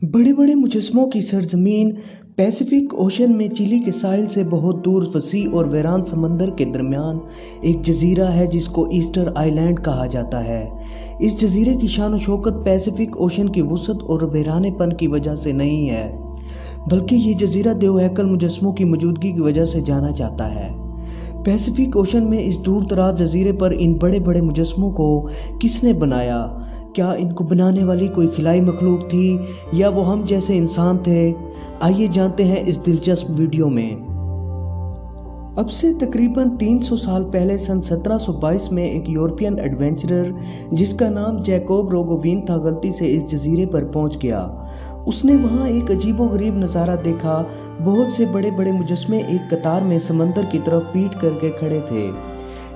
बड़े बड़े मुजस्मों की सरजमीन पैसिफिक ओशन में चिली के साहिल से बहुत दूर वसी और वीरान समंदर के दरमियान एक जजीरा है जिसको ईस्टर आइलैंड कहा जाता है। इस जजीरे की शान व शौकत पैसिफिक ओशन की वसअत और वीरानेपन की वजह से नहीं है, बल्कि ये जजीरा देवहैकल मुजस्मों की मौजूदगी की वजह से जाना जाता है। पैसिफिक ओशन में इस दूर दराज जजीरे पर इन बड़े बड़े मुजस्मों को किसने बनाया? क्या इनको बनाने वाली कोई खिलाई मखलूक थी या वो हम जैसे इंसान थे? आइए जानते हैं इस दिलचस्प वीडियो में। अब से तकरीबन 300 साल पहले सन 1722 में एक यूरोपियन एडवेंचरर जिसका नाम जैकोब रोगोविन था गलती से इस जजीरे पर पहुंच गया। उसने वहां एक अजीबोगरीब नज़ारा देखा। बहुत से बड़े बड़े मुजस्मे एक कतार में समंदर की तरफ पीठ करके खड़े थे।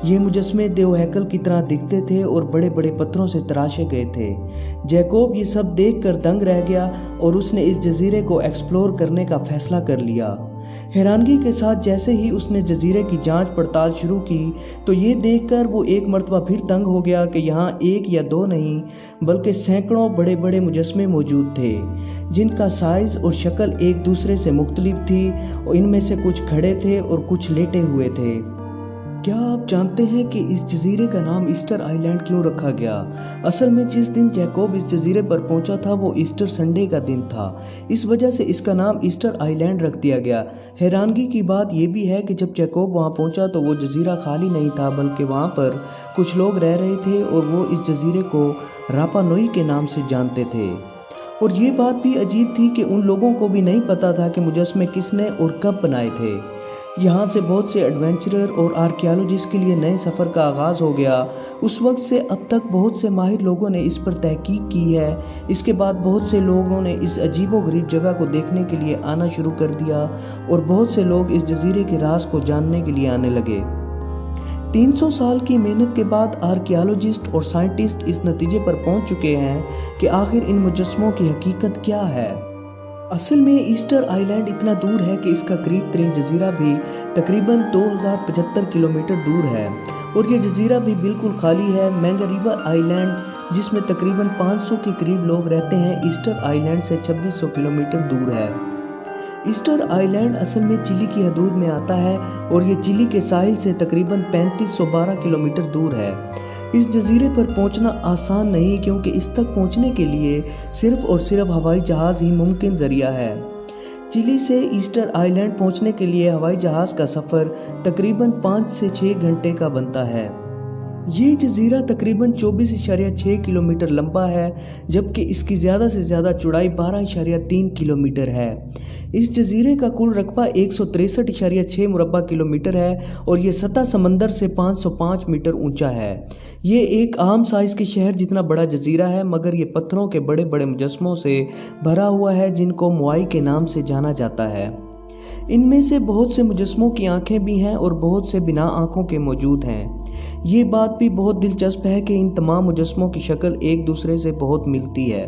ये मुजस्मे देवहैकल की तरह दिखते थे और बड़े बड़े पत्थरों से तराशे गए थे। जैकोब ये सब देखकर दंग रह गया और उसने इस जजीरे को एक्सप्लोर करने का फैसला कर लिया। हैरानगी के साथ जैसे ही उसने जजीरे की जांच पड़ताल शुरू की तो ये देखकर वो एक मर्तबा फिर दंग हो गया कि यहाँ एक या दो नहीं बल्कि सैकड़ों बड़े बड़े मुजस्मे मौजूद थे जिनका साइज और शक्ल एक दूसरे से मुख्तलिफ थी और इनमें से कुछ खड़े थे और कुछ लेटे हुए थे। क्या आप जानते हैं कि इस जजीरे का नाम ईस्टर आइलैंड क्यों रखा गया? असल में जिस दिन जैकोब इस जजीरे पर पहुंचा था वो ईस्टर संडे का दिन था। इस वजह से इसका नाम ईस्टर आइलैंड रख दिया गया। हैरानगी की बात यह भी है कि जब जैकोब वहां पहुंचा तो वो जजीरा खाली नहीं था बल्कि वहां पर कुछ लोग रह रहे थे और वो इस जजीरे को रापा नोई के नाम से जानते थे। और ये बात भी अजीब थी कि उन लोगों को भी नहीं पता था कि मुजस्मे किसने और कब बनाए थे। यहाँ से बहुत से एडवेंचरर और आर्कियोलॉजिस्ट के लिए नए सफ़र का आगाज़ हो गया। उस वक्त से अब तक बहुत से माहिर लोगों ने इस पर तहकीक की है। इसके बाद बहुत से लोगों ने इस अजीबोगरीब जगह को देखने के लिए आना शुरू कर दिया और बहुत से लोग इस जजीरे के राज को जानने के लिए आने लगे। 300 साल की मेहनत के बाद आर्कियोलॉजिस्ट और साइंटिस्ट इस नतीजे पर पहुंच चुके हैं कि आखिर इन मुजस्मों की हकीकत क्या है। असल में ईस्टर आइलैंड इतना दूर है कि इसका करीब तरीन जजीरा भी तकरीबन 2075 किलोमीटर दूर है और ये जजीरा भी बिल्कुल खाली है। मैंगारीवा आइलैंड जिसमें तकरीबन 500 के करीब लोग रहते हैं, ईस्टर आइलैंड से 2600 किलोमीटर दूर है। ईस्टर आइलैंड असल में चिली की हदूद में आता है और ये चिली के साहिल से तकरीबन 3512 किलोमीटर दूर है। इस जजीरे पर पहुंचना आसान नहीं क्योंकि इस तक पहुंचने के लिए सिर्फ और सिर्फ हवाई जहाज़ ही मुमकिन ज़रिया है। चिली से ईस्टर आइलैंड पहुंचने के लिए हवाई जहाज़ का सफ़र तकरीबन 5 से 6 घंटे का बनता है। ये जजीरा तकरीबन 24.6 किलोमीटर लंबा है जबकि इसकी ज़्यादा से ज़्यादा चौड़ाई 12.3 किलोमीटर है। इस जजीरे का कुल रकबा 163.6 मुरबा किलोमीटर है और ये सतह समंदर से 505 मीटर ऊंचा है। ये एक आम साइज़ के शहर जितना बड़ा जजीरा है मगर ये पत्थरों के बड़े बड़े मुजस्मों से भरा हुआ है जिनको मोआई के नाम से जाना जाता है। इनमें से बहुत से मुजस्मों की आंखें भी हैं और बहुत से बिना आंखों के मौजूद हैं। ये बात भी बहुत दिलचस्प है कि इन तमाम मुजस्मों की शक्ल एक दूसरे से बहुत मिलती है।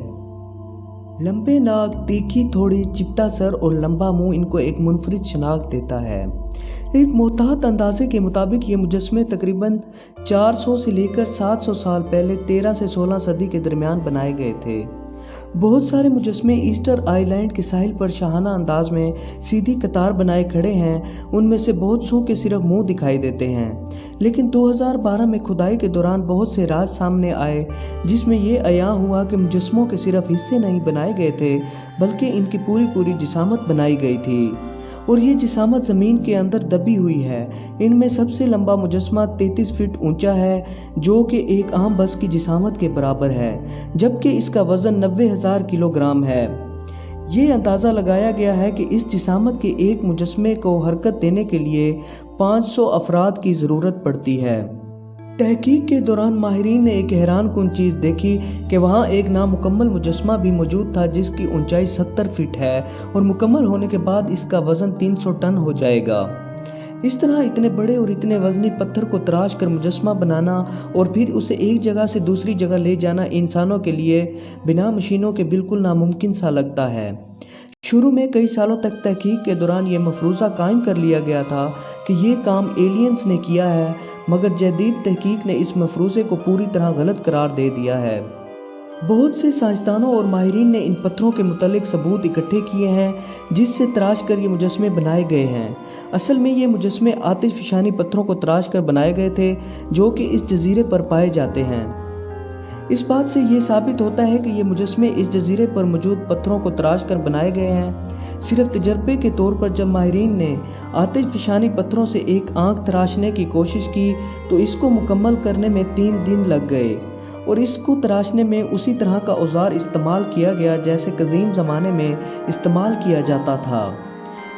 लंबे नाक, तीखी थोड़ी, चिपटा सर और लंबा मुंह इनको एक मुनफरिद शनाख्त देता है। एक मोहतात अंदाजे के मुताबिक ये मुजस्मे तकरीबन 400 से लेकर 700 साल पहले 13 से 16 सदी के दरमियान बनाए गए थे। बहुत सारे मुजस्मे ईस्टर आइलैंड के साहिल पर शाहाना अंदाज में सीधी कतार बनाए खड़े हैं। उनमें से बहुत सौ के सिर्फ मुंह दिखाई देते हैं, लेकिन 2012 में खुदाई के दौरान बहुत से राज सामने आए जिसमें ये अयां हुआ कि मुजस्मों के सिर्फ हिस्से नहीं बनाए गए थे बल्कि इनकी पूरी पूरी जिसामत बनाई गई थी और ये जिसामत ज़मीन के अंदर दबी हुई है। इनमें सबसे लंबा मुजस्मा 33 फीट ऊंचा है जो कि एक आम बस की जिसामत के बराबर है जबकि इसका वज़न 90,000 किलोग्राम है। ये अंदाज़ा लगाया गया है कि इस जिसामत के एक मुजस्मे को हरकत देने के लिए 500 अफराद की ज़रूरत पड़ती है। तहकीक के दौरान माहिरीन ने एक हैरान कुन चीज़ देखी कि वहाँ एक नामुकम्मल मुजस्मा भी मौजूद था जिसकी ऊंचाई 70 फीट है और मुकम्मल होने के बाद इसका वज़न 300 टन हो जाएगा। इस तरह इतने बड़े और इतने वजनी पत्थर को तराश कर मुजस्मा बनाना और फिर उसे एक जगह से दूसरी जगह ले जाना इंसानों के लिए बिना मशीनों के बिल्कुल नामुमकिन सा लगता है। शुरू में कई सालों तक तहकीक के दौरान ये मफरूज़ा कायम कर लिया गया था कि ये काम एलियंस ने किया है, मगर जदीद तहकीक ने इस मफरूज़े को पूरी तरह गलत करार दे दिया है। बहुत से साइंसदानों और माहिरीन ने इन पत्थरों के मुतालिक सबूत इकट्ठे किए हैं जिससे तराश कर ये मुजस्मे बनाए गए हैं। असल में ये मुजस्मे आतिशफशानी पत्थरों को तराश कर बनाए गए थे जो कि इस जजीरे पर पाए जाते हैं। इस बात से ये साबित होता है कि ये मुजस्मे इस जजीरे पर मौजूद पत्थरों को तराश कर बनाए गए हैं। सिर्फ तजर्बे के तौर पर जब माहिरीन ने आतिशफशानी पत्थरों से एक आंख तराशने की कोशिश की तो इसको मुकम्मल करने में 3 दिन लग गए और इसको तराशने में उसी तरह का औजार इस्तेमाल किया गया जैसे कदीम ज़माने में इस्तेमाल किया जाता था।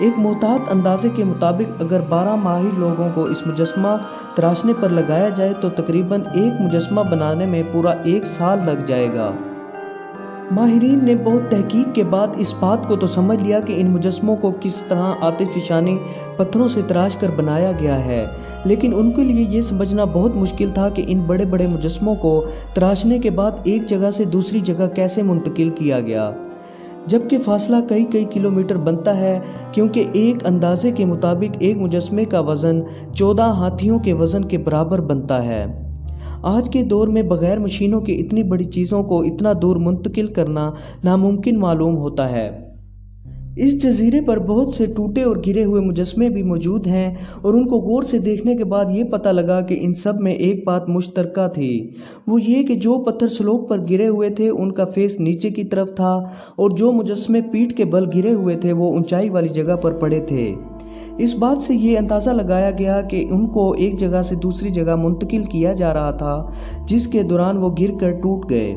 एक मोहतात अंदाजे के मुताबिक अगर 12 माहिर लोगों को इस मुजस्मा तराशने पर लगाया जाए तो तकरीबन एक मुजस्मा बनाने में पूरा 1 साल लग जाएगा। माहिरीन ने बहुत तहकीक के बाद इस बात को तो समझ लिया कि इन मुजस्मों को किस तरह आतिशफशानी पत्थरों से तराश कर बनाया गया है, लेकिन उनके लिए ये समझना बहुत मुश्किल था कि इन बड़े बड़े मुजस्मों को तराशने के बाद एक जगह से दूसरी जगह कैसे मुंतकिल किया गया, जबकि फासला कई किलोमीटर बनता है, क्योंकि एक अंदाजे के मुताबिक एक मुजस्मे का वज़न 14 हाथियों के वज़न के बराबर बनता है। आज के दौर में बग़ैर मशीनों के इतनी बड़ी चीज़ों को इतना दूर मुंतकिल करना नामुमकिन मालूम होता है। इस जजीरे पर बहुत से टूटे और गिरे हुए मुजस्मे भी मौजूद हैं और उनको गौर से देखने के बाद ये पता लगा कि इन सब में एक बात मुश्तरका थी, वो ये कि जो पत्थर स्लोप पर गिरे हुए थे उनका फेस नीचे की तरफ था और जो मुजस्मे पीठ के बल गिरे हुए थे वो ऊंचाई वाली जगह पर पड़े थे। इस बात से ये अंदाज़ा लगाया गया कि उनको एक जगह से दूसरी जगह मुंतकिल किया जा रहा था, जिसके दौरान वो गिर कर टूट गए।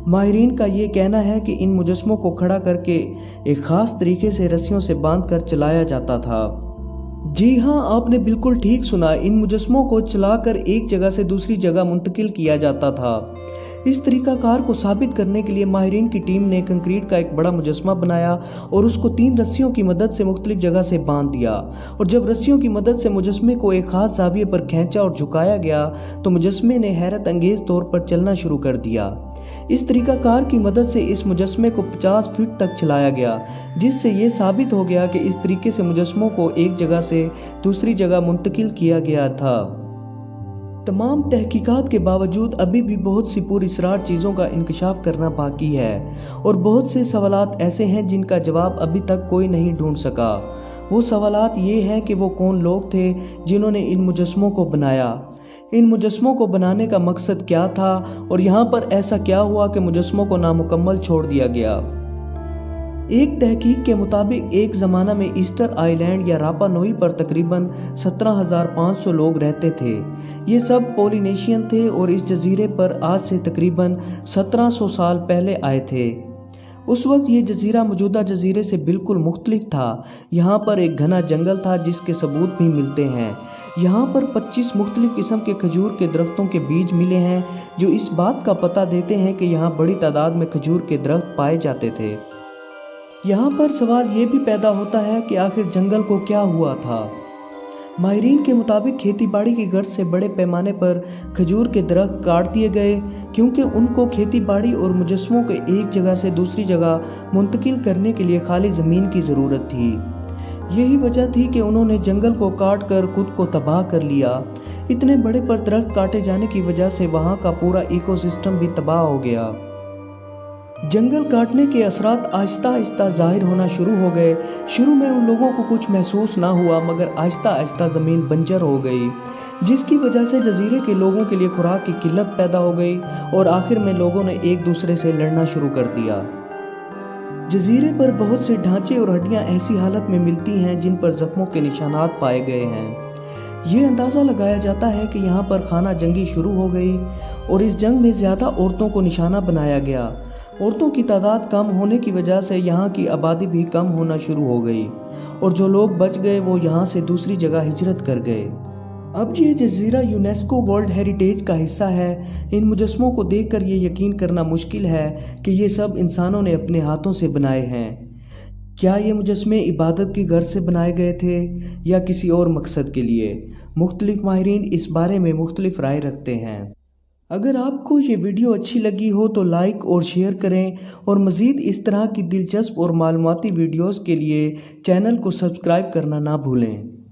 माहिरीन का ये कहना है कि इन मुजस्मों को खड़ा करके एक ख़ास तरीके से रस्सियों से बांध कर चलाया जाता था। जी हाँ, आपने बिल्कुल ठीक सुना, इन मुजस्मों को चलाकर एक जगह से दूसरी जगह मुंतकिल किया जाता था। इस तरीकाकार को साबित करने के लिए माहिरीन की टीम ने कंक्रीट का एक बड़ा मुजस्मा बनाया और उसको 3 रस्सियों की मदद से मुख्तलिफ जगह से बांध दिया, और जब रस्सियों की मदद से मुजस्मे को एक ख़ास जाविये पर खींचा और झुकाया गया तो मुजस्मे ने हैरत अंगेज़ तौर पर चलना शुरू कर दिया। इस तरीकाकार की मदद से इस मुजस्मे को 50 फीट तक चलाया गया, जिससे ये साबित हो गया कि इस तरीके से मुजस्मों को एक जगह से दूसरी जगह मुंतकिल किया गया था। तमाम तहकीकात के बावजूद अभी भी बहुत सी पुरअसरार चीज़ों का इंकशाफ करना बाकी है और बहुत से सवालात ऐसे हैं जिनका जवाब अभी तक कोई नहीं ढूंढ सका। वो सवालात ये हैं कि वो कौन लोग थे जिन्होंने इन मुजस्मों को बनाया, इन मुजस्मों को बनाने का मकसद क्या था और यहाँ पर ऐसा क्या हुआ कि मुजस्मों को नामुकम्मल छोड़ दिया गया। एक तहकीक के मुताबिक एक ज़माना में ईस्टर आइलैंड या रापा नोई पर तकरीबन 17,500 लोग रहते थे। ये सब पोलिनेशियन थे और इस जजीरे पर आज से तकरीबन 1700 साल पहले आए थे। उस वक्त ये जजीरा मौजूदा जजीरे से बिल्कुल मुख्तलिफ था। यहाँ पर एक घना जंगल था जिसके सबूत भी मिलते हैं। यहाँ पर 25 मुख्तलिफ किस्म के खजूर के दरख्तों के बीज मिले हैं जो इस बात का पता देते हैं कि यहाँ बड़ी तादाद में खजूर के दरख्त पाए जाते थे। यहाँ पर सवाल ये भी पैदा होता है कि आखिर जंगल को क्या हुआ था। माहिरीन के मुताबिक खेती बाड़ी की गर्ज से बड़े पैमाने पर खजूर के दरख्त काट दिए गए, क्योंकि उनको खेती बाड़ी और मुजस्मों के एक जगह से दूसरी जगह मुंतकिल करने के लिए खाली ज़मीन की ज़रूरत थी। यही वजह थी कि उन्होंने जंगल को काट कर खुद को तबाह कर लिया। इतने बड़े पर दरख्त काटे जाने की वजह से वहाँ का पूरा इकोसिस्टम भी तबाह हो गया। जंगल काटने के असरात आहिस्ता आहिस्ता ज़ाहिर होना शुरू हो गए। शुरू में उन लोगों को कुछ महसूस ना हुआ, मगर आहिस्ता आहिस्ता ज़मीन बंजर हो गई, जिसकी वजह से जजीरे के लोगों के लिए खुराक की किल्लत पैदा हो गई और आखिर में लोगों ने एक दूसरे से लड़ना शुरू कर दिया। जजीरे पर बहुत से ढांचे और हड्डियां ऐसी हालत में मिलती हैं जिन पर जख्मों के निशानात पाए गए हैं। ये अंदाज़ा लगाया जाता है कि यहाँ पर खाना जंगी शुरू हो गई और इस जंग में ज़्यादा औरतों को निशाना बनाया गया। औरतों की तादाद कम होने की वजह से यहाँ की आबादी भी कम होना शुरू हो गई और जो लोग बच गए वो यहाँ से दूसरी जगह हिजरत कर गए। अब ये जजीरा यूनेस्को वर्ल्ड हेरिटेज का हिस्सा है। इन मुजस्मों को देखकर ये यकीन करना मुश्किल है कि ये सब इंसानों ने अपने हाथों से बनाए हैं। क्या ये मुजस्मे इबादत की गर्ज से बनाए गए थे या किसी और मकसद के लिए? मुख्तलिफ माहिरीन इस बारे में मुख्तलिफ राय रखते हैं। अगर आपको ये वीडियो अच्छी लगी हो तो लाइक और शेयर करें और मज़ीद इस तरह की दिलचस्प और मालूमाती वीडियोज़ के लिए चैनल को सब्सक्राइब करना ना भूलें।